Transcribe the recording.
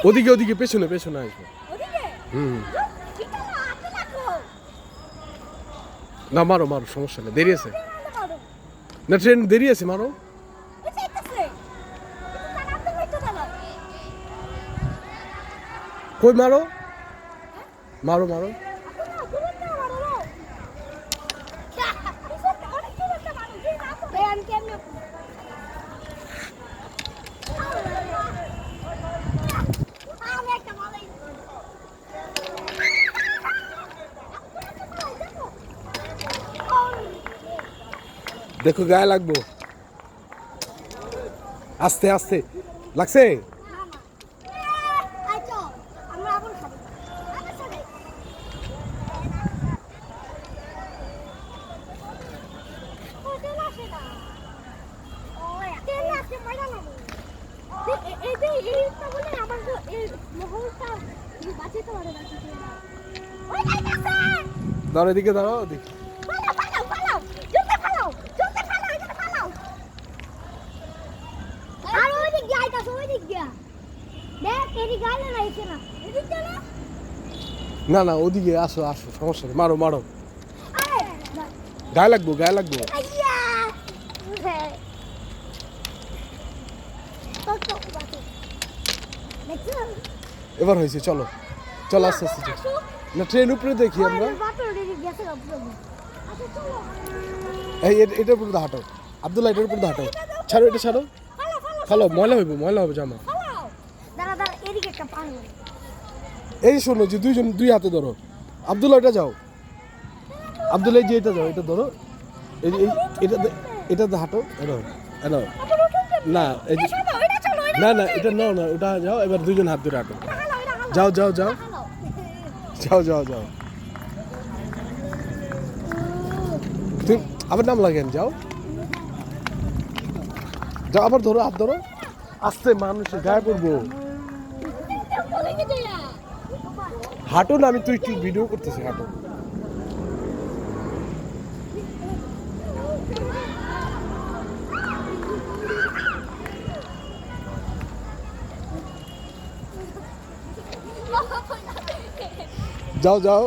ওদিকে ওদিকে পেছনে পেছনে আসবো না মারো মারো সমস্যা নেই দেরি আছে না ট্রেন দেরি আছে মারো কই মারো মারো মারো দেখো গায়ে লাগবো আস্তে আস্তে লাগছে দাঁড়ো এদিকে দাঁড়াও দেখি না না ওদিকে আসো আসো সমস্যা নেই মারো মারো গায়ে লাগবো গায়ে লাগবো এবার হয়েছে চলো চলো আস্তে আস্তে না ট্রেন উপরে দেখি আমরা এই এটার উপরে হাঁটো আব্দুল্লাহ এটার উপরে হাঁটো ছাড়ো এটা ছাড়ো ভালো ময়লা হবে জামা এই শোনো যে দুইজন দুই হাতে ধরো আব্দুল্লাহ এটা যাও আব্দুল্লাহ যে এটা যাও এটা ধরো এই এটাতে হাঁটো এটা না এই না না এটা নাও না ওটা যাও এবার দুইজন হাত ধরে হাঁটো যাও যাও যাও যাও যাও যাও তুমি আবার নাম লাগেন যাও যাও আবার ধরো হাত ধরো আস্তে মানুষের গায়ে পড়বো হাঁটো না আমি তুই একটু ভিডিও করতেছি হাঁটো যাও যাও